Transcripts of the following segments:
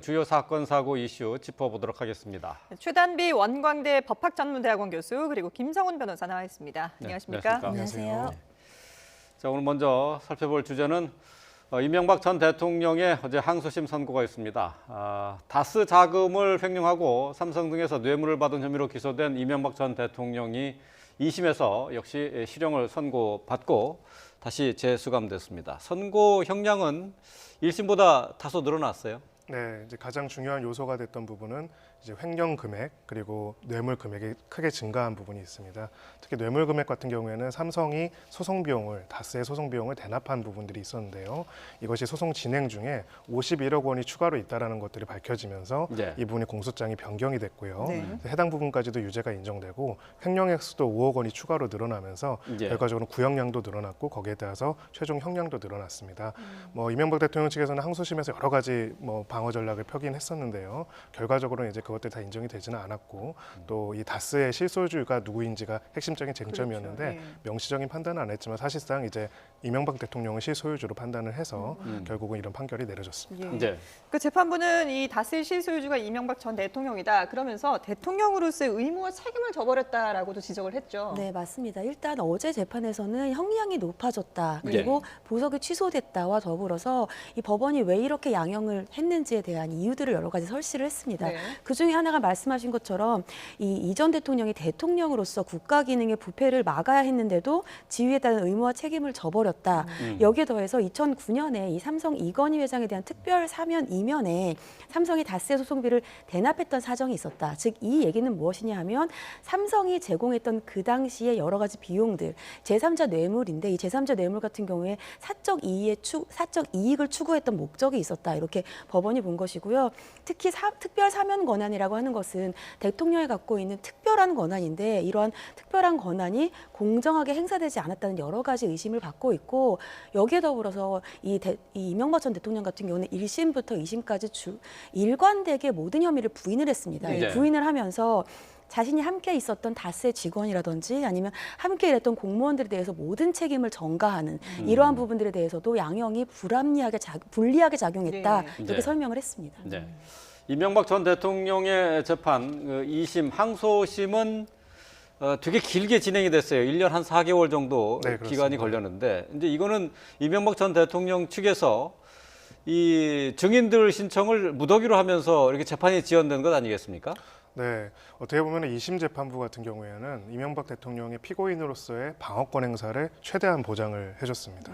주요 사건 사고 이슈 짚어보도록 하겠습니다. 최단비 원광대 법학전문대학원 교수 그리고 김성훈 변호사 나와 있습니다. 네, 안녕하십니까? 안녕하십니까? 자, 오늘 먼저 살펴볼 주제는 이명박 전 대통령의 어제 항소심 선고가 있습니다. 다스 자금을 횡령하고 삼성 등에서 뇌물을 받은 혐의로 기소된 이명박 전 대통령이 2심에서 역시 실형을 선고받고 다시 재수감됐습니다. 선고 형량은 1심보다 다소 늘어났어요. 네, 이제 가장 중요한 요소가 됐던 부분은 이제 횡령 금액 그리고 뇌물 금액이 크게 증가한 부분이 있습니다. 특히 뇌물 금액 같은 경우에는 삼성이 소송 비용을 다스의 소송 비용을 대납한 부분들이 있었는데요. 이것이 소송 진행 중에 51억 원이 추가로 있다라는 것들이 밝혀지면서 네. 이 부분이 공소장이 변경이 됐고요. 네. 해당 부분까지도 유죄가 인정되고 횡령 액수도 5억 원이 추가로 늘어나면서 네. 결과적으로 구형량도 늘어났고 거기에 따라서 최종 형량도 늘어났습니다. 이명박 대통령 측에서는 항소심에서 여러 가지 방어 전략을 펴긴 했었는데요. 결과적으로는 이제 그것들 다 인정이 되지는 않았고 또 이 다스의 실소유주가 누구인지가 핵심적인 쟁점이었는데 그렇죠. 네. 명시적인 판단은 안 했지만 사실상 이제 이명박 대통령을 실소유주로 판단을 해서 결국은 이런 판결이 내려졌습니다. 예. 네. 그 재판부는 이 다스의 실소유주가 이명박 전 대통령이다. 그러면서 대통령으로서의 의무와 책임을 져버렸다라고도 지적을 했죠. 네, 맞습니다. 일단 어제 재판에서는 형량이 높아졌다. 그리고 보석이 취소됐다와 더불어서 이 법원이 왜 이렇게 양형을 했는지에 대한 이유들을 여러 가지 설시를 했습니다. 네. 그중에 하나가 말씀하신 것처럼 이 전 대통령이 대통령으로서 국가 기능의 부패를 막아야 했는데도 지위에 따른 의무와 책임을 져버렸다. 여기에 더해서 2009년에 이 삼성 이건희 회장에 대한 특별 사면 이면에 삼성이 다스의 소송비를 대납했던 사정이 있었다. 즉 이 얘기는 무엇이냐 하면 삼성이 제공했던 그 당시에 여러 가지 비용들, 제3자 뇌물인데 이 제3자 뇌물 같은 경우에 사적 이익을 추구했던 목적이 있었다. 이렇게 법원이 본 것이고요. 특히 특별 사면 권한이라고 하는 것은 대통령이 갖고 있는 특별한 권한인데 이러한 특별한 권한이 공정하게 행사되지 않았다는 여러 가지 의심을 받고 있고 여기에 더불어서 이 이명박 전 대통령 같은 경우는 1심부터 2심까지 일관되게 모든 혐의를 부인을 했습니다. 네. 부인을 하면서 자신이 함께 있었던 다스의 직원이라든지 아니면 함께 일했던 공무원들에 대해서 모든 책임을 전가하는 이러한 부분들에 대해서도 양형이 불리하게 작용했다. 네. 이렇게 네. 설명을 했습니다. 네. 이명박 전 대통령의 재판 2심 항소심은 되게 길게 진행이 됐어요. 1년 한 4개월 정도 네, 기간이 그렇습니다. 걸렸는데 이제 이거는 이명박 전 대통령 측에서 이 증인들 신청을 무더기로 하면서 이렇게 재판이 지연된 것 아니겠습니까? 네, 어떻게 보면 2심 재판부 같은 경우에는 이명박 대통령의 피고인으로서의 방어권 행사를 최대한 보장을 해줬습니다.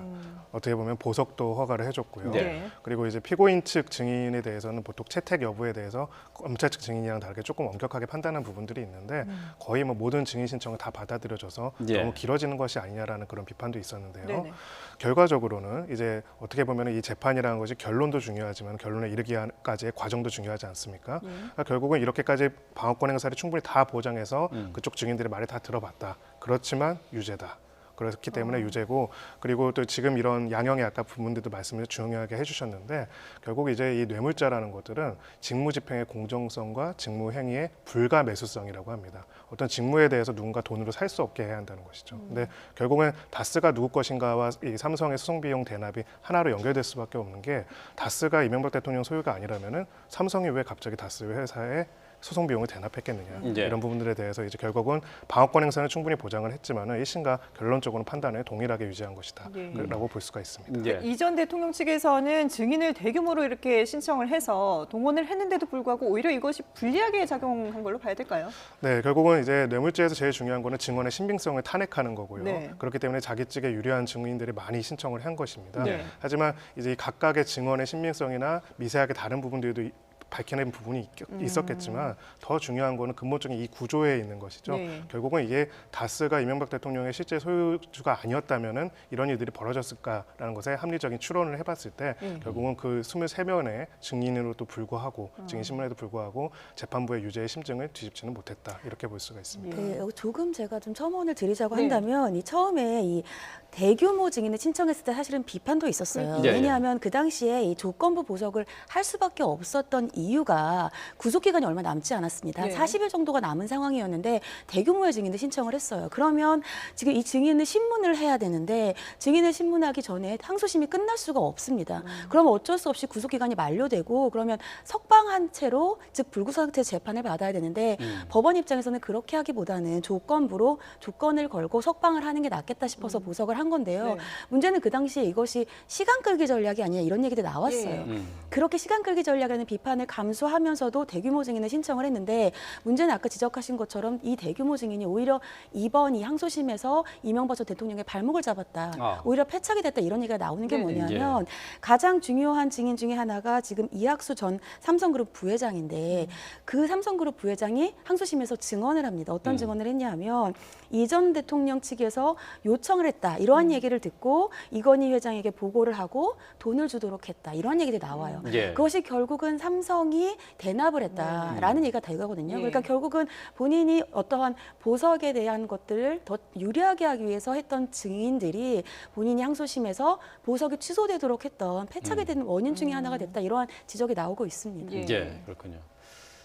어떻게 보면 보석도 허가를 해줬고요. 네. 그리고 이제 피고인 측 증인에 대해서는 보통 채택 여부에 대해서 검찰 측 증인이랑 다르게 조금 엄격하게 판단한 부분들이 있는데 거의 모든 증인 신청을 다 받아들여져서 예. 너무 길어지는 것이 아니냐라는 그런 비판도 있었는데요. 네네. 결과적으로는 이제 어떻게 보면 이 재판이라는 것이 결론도 중요하지만 결론에 이르기까지의 과정도 중요하지 않습니까? 그러니까 결국은 이렇게까지 방어권 행사를 충분히 다 보장해서 그쪽 증인들의 말을 다 들어봤다. 그렇지만 유죄다. 그렇기 때문에 유죄고 그리고 또 지금 이런 양형의 아까 부분들도 말씀을 중요하게 해주셨는데 결국 이제 이 뇌물자라는 것들은 직무집행의 공정성과 직무행위의 불가매수성이라고 합니다. 어떤 직무에 대해서 누군가 돈으로 살 수 없게 해야 한다는 것이죠. 근데 결국은 다스가 누구 것인가와 이 삼성의 소송비용 대납이 하나로 연결될 수밖에 없는 게 다스가 이명박 대통령 소유가 아니라면은 삼성이 왜 갑자기 다스 회사에 소송 비용을 대납했겠느냐 네. 이런 부분들에 대해서 이제 결국은 방어권 행사는 충분히 보장을 했지만은 1심과 결론적으로 판단을 동일하게 유지한 것이다라고 볼 수가 있습니다. 예. 이 전 대통령 측에서는 증인을 대규모로 이렇게 신청을 해서 동원을 했는데도 불구하고 오히려 이것이 불리하게 작용한 걸로 봐야 될까요? 네, 결국은 이제 뇌물죄에서 제일 중요한 거는 증언의 신빙성을 탄핵하는 거고요. 네. 그렇기 때문에 자기 측에 유리한 증인들이 많이 신청을 한 것입니다. 네. 하지만 이제 이 각각의 증언의 신빙성이나 미세하게 다른 부분들도 밝혀낸 부분이 있었겠지만 더 중요한 거는 근본적인 이 구조에 있는 것이죠. 네. 결국은 이게 다스가 이명박 대통령의 실제 소유주가 아니었다면은 이런 일들이 벌어졌을까라는 것에 합리적인 추론을 해봤을 때 결국은 그 23명의 증인으로도 불구하고 증인 신문에도 불구하고 재판부의 유죄의 심증을 뒤집지는 못했다 이렇게 볼 수가 있습니다. 네, 조금 제가 좀 첨언을 드리자고 네. 한다면 이 처음에 이 대규모 증인을 신청했을 때 사실은 비판도 있었어요. 예, 예. 왜냐하면 그 당시에 이 조건부 보석을 할 수밖에 없었던 이유가 구속 기간이 얼마 남지 않았습니다. 네. 40일 정도가 남은 상황이었는데 대규모의 증인을 신청을 했어요. 그러면 지금 이 증인을 신문을 해야 되는데 증인을 신문하기 전에 항소심이 끝날 수가 없습니다. 그러면 어쩔 수 없이 구속 기간이 만료되고 그러면 석방한 채로 즉 불구속 상태에서 재판을 받아야 되는데 법원 입장에서는 그렇게 하기보다는 조건부로 조건을 걸고 석방을 하는 게 낫겠다 싶어서 보석을 한 건데요. 네. 문제는 그 당시에 이것이 시간 끌기 전략이 아니냐 이런 얘기도 나왔어요. 예. 그렇게 시간 끌기 전략에는 비판을 감수하면서도 대규모 증인을 신청을 했는데 문제는 아까 지적하신 것처럼 이 대규모 증인이 오히려 이번 이 항소심에서 이명박 전 대통령의 발목을 잡았다. 아. 오히려 패착이 됐다 이런 얘기가 나오는 게 네네. 뭐냐면 가장 중요한 증인 중에 하나가 지금 이학수 전 삼성그룹 부회장인데 그 삼성그룹 부회장이 항소심에서 증언을 합니다. 어떤 증언을 했냐면 이 전 대통령 측에서 요청을 했다. 이러한 얘기를 듣고 이건희 회장에게 보고를 하고 돈을 주도록 했다. 이런 얘기들이 나와요. 예. 그것이 결국은 삼성이 대납을 했다라는 얘기가 되거든요. 예. 그러니까 결국은 본인이 어떠한 보석에 대한 것들을 더 유리하게 하기 위해서 했던 증인들이 본인이 항소심에서 보석이 취소되도록 했던 패착이 되는 원인 중에 하나가 됐다. 이러한 지적이 나오고 있습니다. 예. 예, 그렇군요.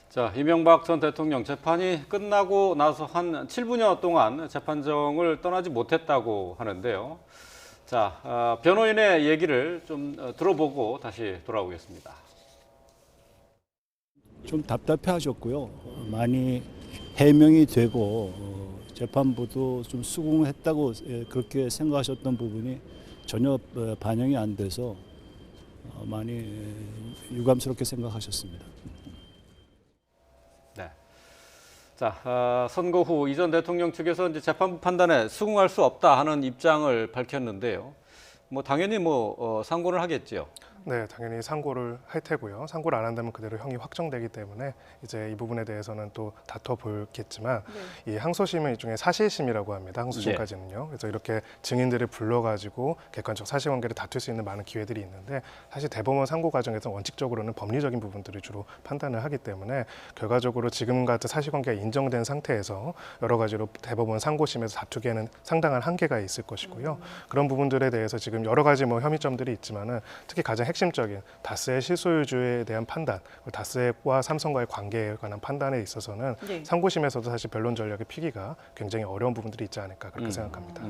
자, 이명박 전 대통령 재판이 끝나고 나서 한 7분여 동안 재판정을 떠나지 못했다고 하는데요. 자, 변호인의 얘기를 좀 들어보고 다시 돌아오겠습니다. 좀 답답해하셨고요. 많이 해명이 되고 재판부도 좀 수긍했다고 그렇게 생각하셨던 부분이 전혀 반영이 안 돼서 많이 유감스럽게 생각하셨습니다. 네. 자, 선고 후 이 전 대통령 측에서 이제 재판부 판단에 수긍할 수 없다 하는 입장을 밝혔는데요. 뭐 당연히 상고를 하겠죠. 네, 당연히 상고를 할 테고요. 상고를 안 한다면 그대로 형이 확정되기 때문에 이제 이 부분에 대해서는 또 다퉈보겠지만 이 항소심은 일종의 사실심이라고 합니다. 항소심까지는요. 그래서 이렇게 증인들을 불러가지고 객관적 사실관계를 다툴 수 있는 많은 기회들이 있는데 사실 대법원 상고 과정에서 원칙적으로는 법리적인 부분들을 주로 판단을 하기 때문에 결과적으로 지금 같은 사실관계가 인정된 상태에서 여러 가지로 대법원 상고심에서 다투기에는 상당한 한계가 있을 것이고요. 그런 부분들에 대해서 지금 여러 가지 혐의점들이 있지만은 특히 가장 핵심적인 다스의 실소유주에 대한 판단, 다스와 삼성과의 관계에 관한 판단에 있어서는 네. 상고심에서도 사실 변론 전략의 피기가 굉장히 어려운 부분들이 있지 않을까 그렇게 생각합니다.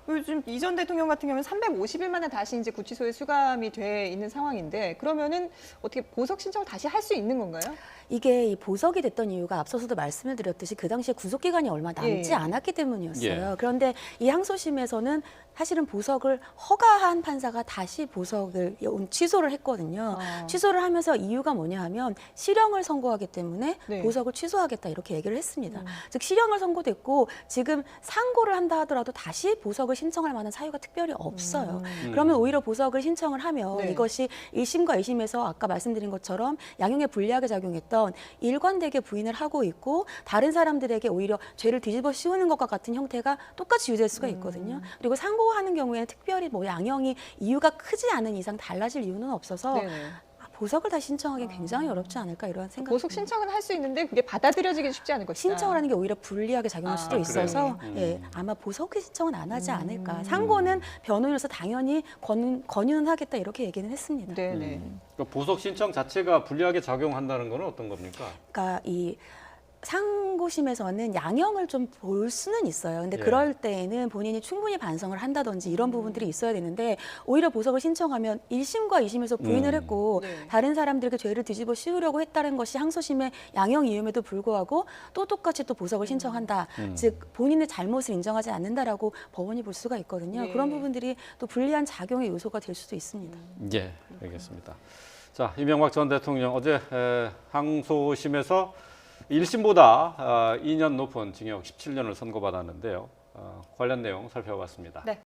요즘 이 전 대통령 같은 경우는 350일 만에 다시 이제 구치소에 수감이 돼 있는 상황인데 그러면은 어떻게 보석 신청을 다시 할 수 있는 건가요? 이게 이 보석이 됐던 이유가 앞서서도 말씀을 드렸듯이 그 당시에 구속 기간이 얼마 남지 예. 않았기 때문이었어요. 예. 그런데 이 항소심에서는 사실은 보석을 허가한 판사가 다시 보석을 취소를 했거든요. 취소를 하면서 이유가 뭐냐 하면 실형을 선고하기 때문에 네. 보석을 취소하겠다 이렇게 얘기를 했습니다. 즉 실형을 선고됐고 지금 상고를 한다 하더라도 다시 보석을 신청할 만한 사유가 특별히 없어요. 그러면 오히려 보석을 신청을 하면 네. 이것이 1심과 2심에서 아까 말씀드린 것처럼 양형에 불리하게 작용했던 일관되게 부인을 하고 있고 다른 사람들에게 오히려 죄를 뒤집어 씌우는 것과 같은 형태가 똑같이 유지될 수가 있거든요. 그리고 상고하는 경우에는 특별히 양형이 이유가 크지 않은 이상 달라질 이유는 없어서 네네. 보석을 다시 신청하기 굉장히 어렵지 않을까 이런 생각이 보석 듭니다. 신청은 할 수 있는데 그게 받아들여지기 쉽지 않을 것이다. 신청을 하는 게 오히려 불리하게 작용할 수도 아, 있어서 그래요? 예, 아마 보석의 신청은 안 하지 않을까. 상고는 변호인으로서 당연히 권유는 하겠다 이렇게 얘기는 했습니다. 네네. 그러니까 보석 신청 자체가 불리하게 작용한다는 건 어떤 겁니까? 그러니까 이 상고심에서는 양형을 좀 볼 수는 있어요. 근데 예. 그럴 때에는 본인이 충분히 반성을 한다든지 이런 부분들이 있어야 되는데 오히려 보석을 신청하면 1심과 2심에서 부인을 했고 네. 다른 사람들에게 죄를 뒤집어 씌우려고 했다는 것이 항소심의 양형 이유임에도 불구하고 또 똑같이 또 보석을 신청한다. 즉 본인의 잘못을 인정하지 않는다라고 법원이 볼 수가 있거든요. 네. 그런 부분들이 또 불리한 작용의 요소가 될 수도 있습니다. 예, 알겠습니다. 자, 이명박 전 대통령 어제 항소심에서 1심보다 2년 높은 징역 17년을 선고받았는데요. 관련 내용 살펴봤습니다. 네.